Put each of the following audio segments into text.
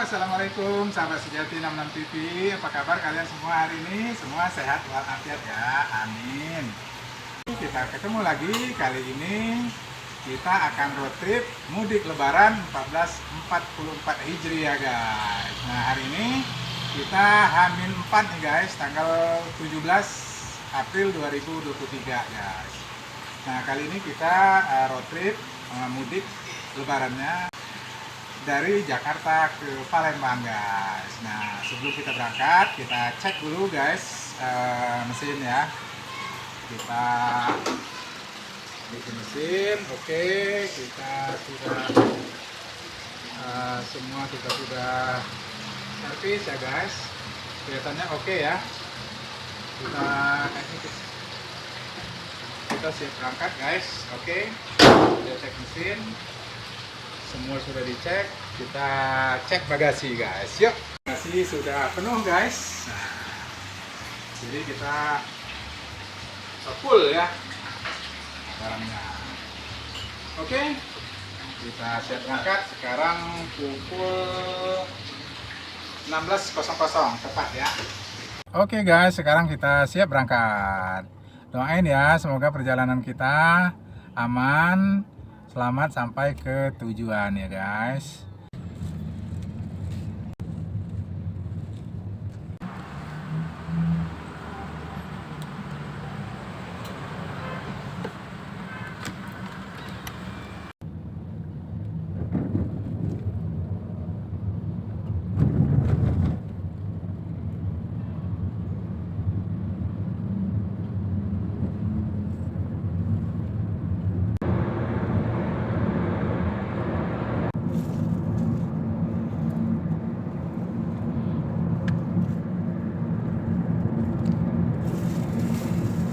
Assalamualaikum sahabat sejati 66 TV. Apa kabar kalian semua hari ini? Semua sehat walafiat ya, amin. Kita ketemu lagi, kali ini kita akan road trip mudik lebaran 1444 Hijri ya guys. Nah hari ini kita H-4 nih guys, tanggal 17 April 2023 guys. Nah kali ini kita road trip mudik lebarannya dari Jakarta ke Palembang guys. Nah sebelum kita berangkat kita cek dulu guys mesin ya. Kita bikin mesin, oke. Kita sudah semua kita sudah servis ya guys. Kelihatannya oke ya. Kita siap berangkat guys. Oke. Kita cek mesin. Semua sudah dicek, kita cek bagasi guys, yuk. Bagasi sudah penuh guys. Nah, jadi kita full ya barangnya. Oke, kita siap berangkat. Sekarang pukul 16.00 tepat ya. Oke guys, sekarang kita siap berangkat. Doain ya, semoga perjalanan kita aman, selamat sampai ke tujuan ya guys.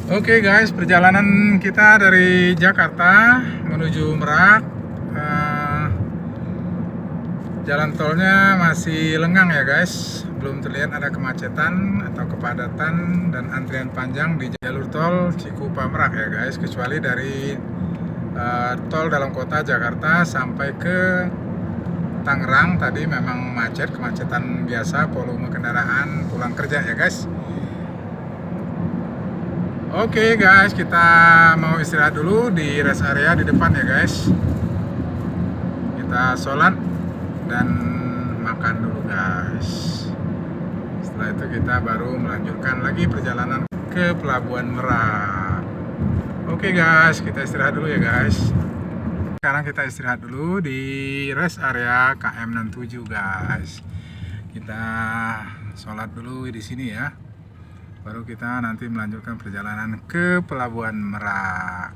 Oke guys, perjalanan kita dari Jakarta menuju Merak, jalan tolnya masih lengang ya guys, belum terlihat ada kemacetan atau kepadatan dan antrian panjang di jalur tol Cikupa Merak ya guys, kecuali dari tol dalam kota Jakarta sampai ke Tangerang tadi memang macet, kemacetan biasa, volume kendaraan pulang kerja ya guys. Oke guys, kita mau istirahat dulu di rest area di depan ya guys. Kita sholat dan makan dulu guys. Setelah itu kita baru melanjutkan lagi perjalanan ke Pelabuhan Merak. Oke guys, kita istirahat dulu ya guys. Sekarang kita istirahat dulu di rest area KM67 guys. Kita sholat dulu di sini ya. Baru kita nanti melanjutkan perjalanan ke Pelabuhan Merak.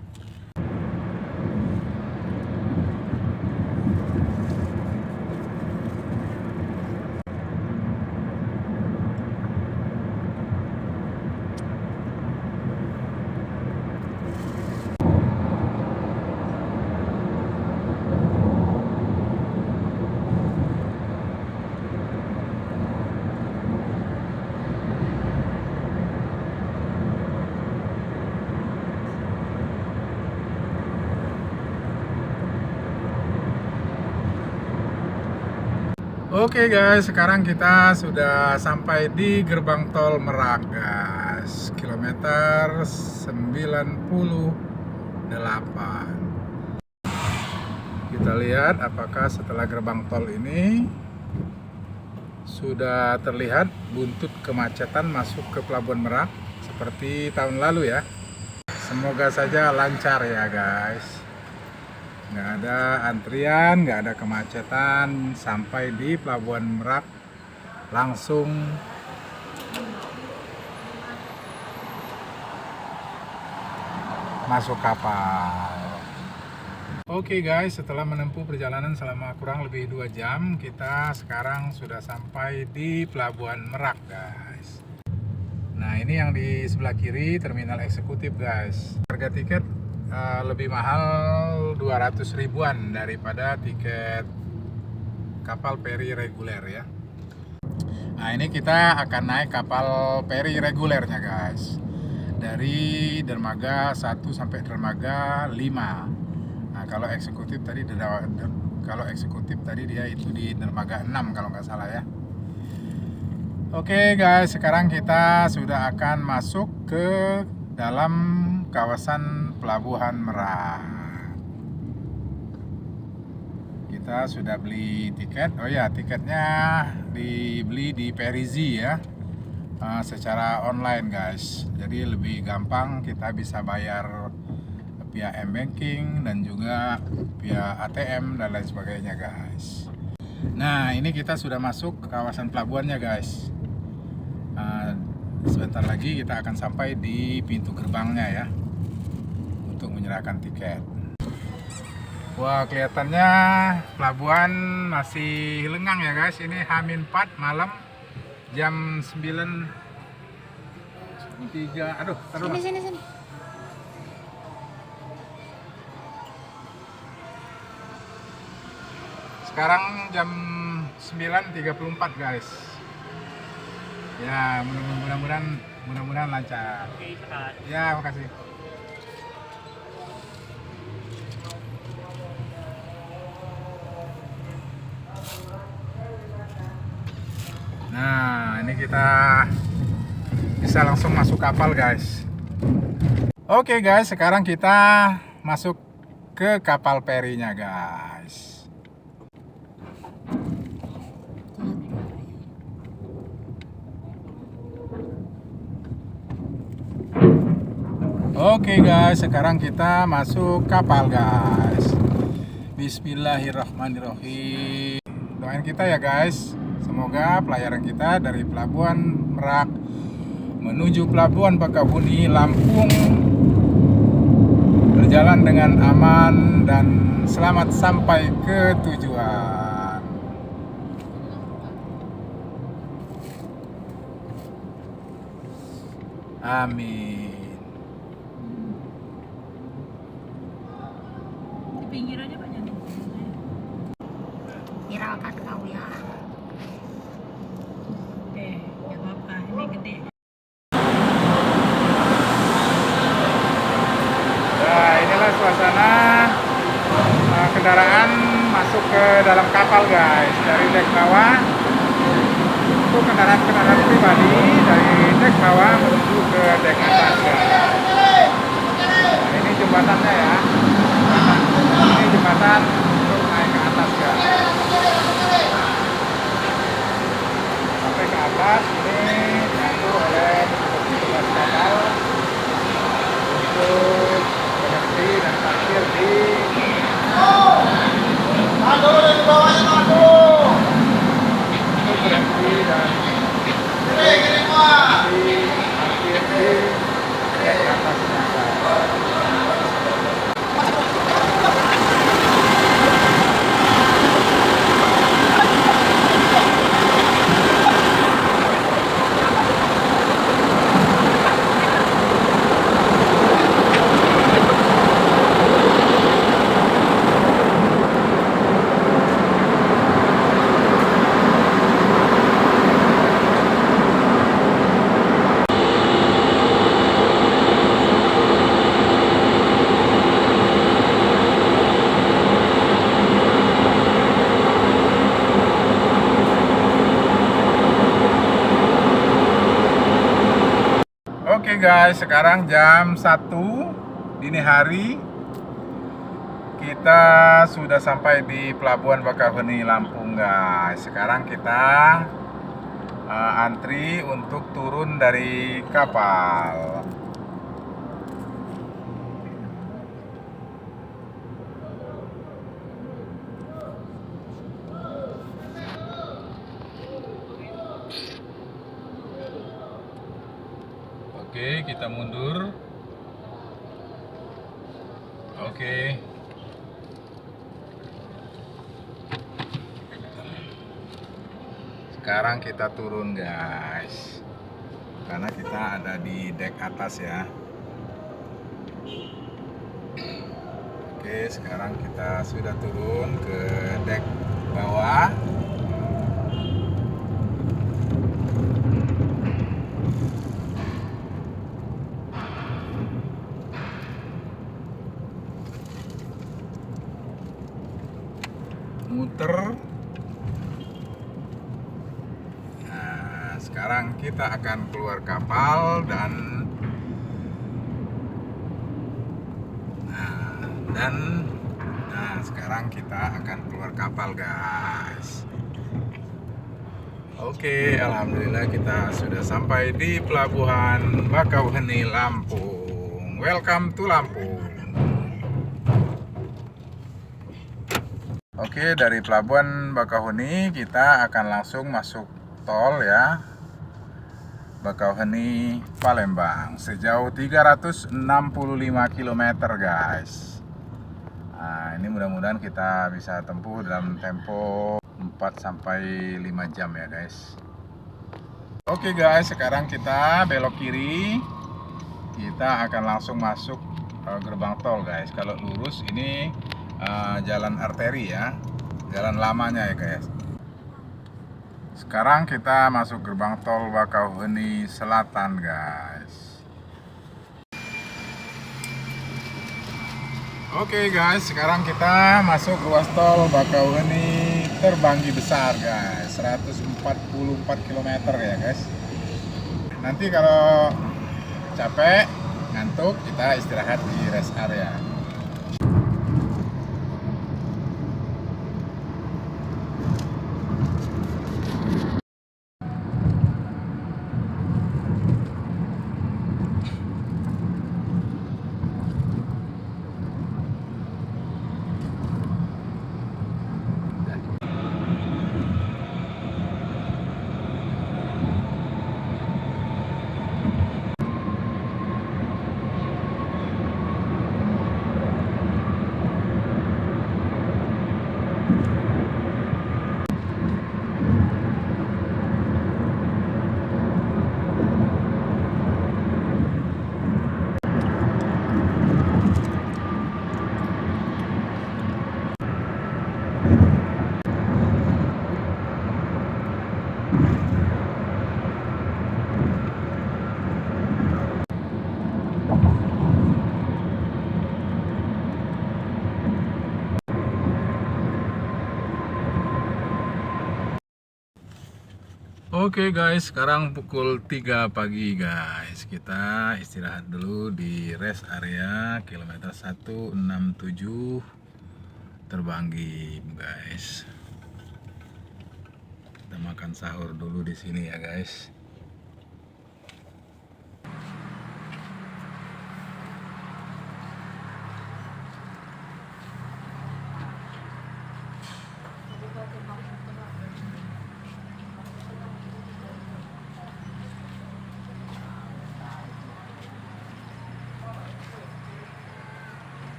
Oke guys, sekarang kita sudah sampai di gerbang tol Merak guys, kilometer 98. Kita lihat apakah setelah gerbang tol ini sudah terlihat buntut kemacetan masuk ke Pelabuhan Merak seperti tahun lalu ya. Semoga saja lancar ya guys. Nggak ada antrian, nggak ada kemacetan, sampai di Pelabuhan Merak langsung masuk kapal. Oke guys, setelah menempuh perjalanan selama kurang lebih 2 jam, kita sekarang sudah sampai di Pelabuhan Merak guys. Nah ini yang di sebelah kiri terminal eksekutif guys. Harga tiket lebih mahal 200 ribuan daripada tiket kapal feri reguler ya. Nah ini kita akan naik kapal feri regulernya guys, dari dermaga 1 sampai dermaga 5. Nah kalau eksekutif tadi Kalau eksekutif tadi dia itu di dermaga 6 kalau nggak salah ya. Oke guys, sekarang kita sudah akan masuk ke dalam kawasan Pelabuhan Merak. Kita sudah beli tiket. Oh ya, tiketnya dibeli di Perizi ya, secara online guys. Jadi lebih gampang, kita bisa bayar via m-banking dan juga via ATM dan lain sebagainya guys. Nah, ini kita sudah masuk ke kawasan pelabuhannya guys. Sebentar lagi kita akan sampai di pintu gerbangnya ya, untuk menyerahkan tiket. Wah, kelihatannya pelabuhan masih lengang ya guys. Ini H-4 malam, jam 9.03. Aduh, taruh. Sini. Sekarang jam 9.34 guys. Ya, mudah-mudahan lancar. Ya, makasih. Nah, ini kita bisa langsung masuk kapal guys. Oke guys, sekarang kita masuk ke kapal ferinya guys. Oke guys, sekarang kita masuk kapal guys. Bismillahirrahmanirrahim. Doain kita ya guys, semoga pelayaran kita dari Pelabuhan Merak menuju Pelabuhan Bakahuni Lampung berjalan dengan aman dan selamat sampai ke tujuan. Amin. Pinggir aja Pak, jangan. Hiraukan kau ya. Gak apa-apa, ini gede. Nah, inilah suasana kendaraan masuk ke dalam kapal guys, dari dek bawah. Untuk kendaraan pribadi dari dek bawah menuju ke dek atas guys. Nah, ini jembatannya ya. Ini jembatan untuk naik ke atas guys. Sampai ke atas ini diatur oleh petugas kapal untuk berhenti dan parkir di untuk berhenti dan parkir di dek atasnya guys. Oke guys, sekarang jam 1 dini hari. Kita sudah sampai di Pelabuhan Bakahuni Lampung guys. Sekarang kita antri untuk turun dari kapal. Oke, kita mundur. Oke. Sekarang kita turun guys, karena kita ada di dek atas ya. Oke, sekarang kita sudah turun ke dek bawah. muter. Nah, sekarang kita akan keluar kapal dan sekarang kita akan keluar kapal, guys. Oke, alhamdulillah kita sudah sampai di pelabuhan Bakauheni, Lampung. Welcome to Lampung. Oke, dari pelabuhan Bakauheni kita akan langsung masuk tol ya. Bakauheni Palembang sejauh 365 km, guys. Nah, ini mudah-mudahan kita bisa tempuh dalam tempo 4-5 jam ya, guys. Oke guys, sekarang kita belok kiri. Kita akan langsung masuk gerbang tol, guys. Kalau lurus ini jalan arteri ya, jalan lamanya ya, guys. Sekarang kita masuk gerbang tol Bakauheni Selatan, guys. Oke guys, sekarang kita masuk ruas tol Bakauheni Terbanggi Besar, guys. 144 km ya, guys. Nanti kalau capek, ngantuk, kita istirahat di rest area. Oke guys, sekarang pukul 3 pagi, guys. Kita istirahat dulu di rest area kilometer 167 Terbanggi, guys. Kita makan sahur dulu di sini ya, guys.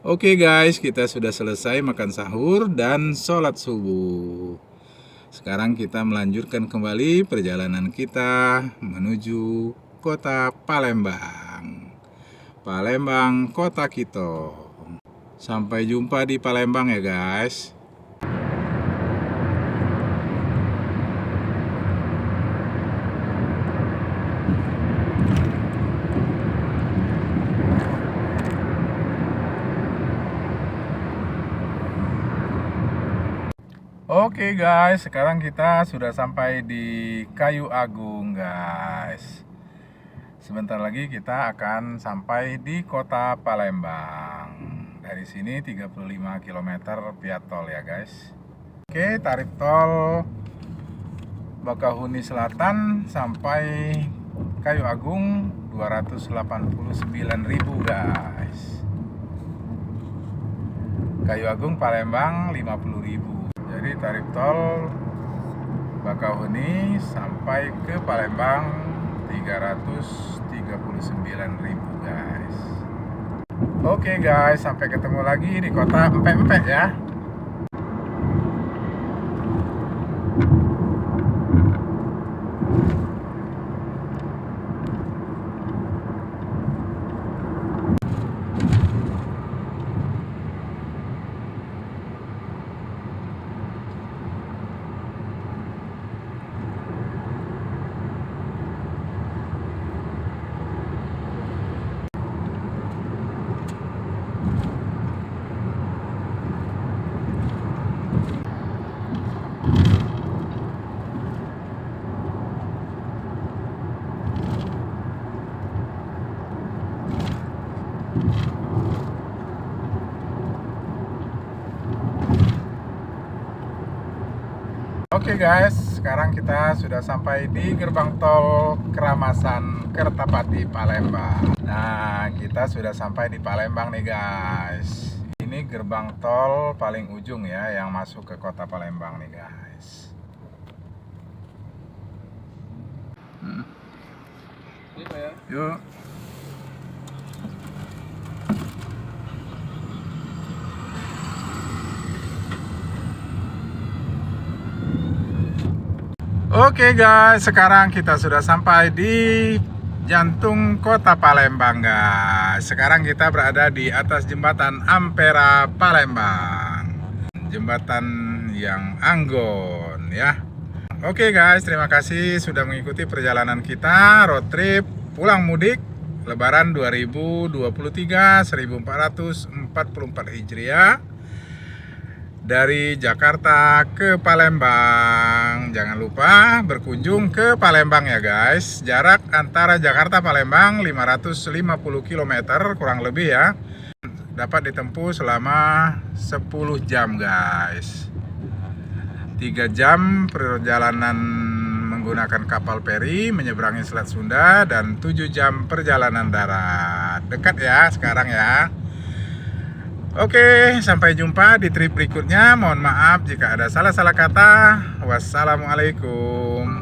Oke guys, kita sudah selesai makan sahur dan sholat subuh. Sekarang kita melanjutkan kembali perjalanan kita menuju kota Palembang. Palembang, kota kita. Sampai jumpa di Palembang ya guys. Oke guys, sekarang kita sudah sampai di Kayu Agung, guys. Sebentar lagi kita akan sampai di kota Palembang. Dari sini 35 km via tol ya, guys. Oke, tarif tol Bakauheni Selatan sampai Kayu Agung 289.000, guys. Kayu Agung Palembang 50.000. Jadi tarif tol Bakauheni sampai ke Palembang 339.000, guys. Oke guys, sampai ketemu lagi di kota Empek-Empek ya. Oke guys, sekarang kita sudah sampai di gerbang tol Keramasan Kertapati Palembang. Nah, kita sudah sampai di Palembang nih guys. Ini gerbang tol paling ujung ya yang masuk ke kota Palembang nih guys. Yuk. Oke guys, sekarang kita sudah sampai di jantung kota Palembang guys. Sekarang kita berada di atas jembatan Ampera Palembang. Jembatan yang anggun ya. Oke guys, terima kasih sudah mengikuti perjalanan kita road trip pulang mudik Lebaran 2023 1444 Hijriah. Dari Jakarta ke Palembang. Jangan lupa berkunjung ke Palembang ya guys. Jarak antara Jakarta Palembang 550 km kurang lebih ya. Dapat ditempuh selama 10 jam guys. 3 jam perjalanan menggunakan kapal feri menyeberangi Selat Sunda dan 7 jam perjalanan darat. Dekat ya sekarang ya. Oke, sampai jumpa di trip berikutnya. Mohon maaf jika ada salah-salah kata. Wassalamualaikum.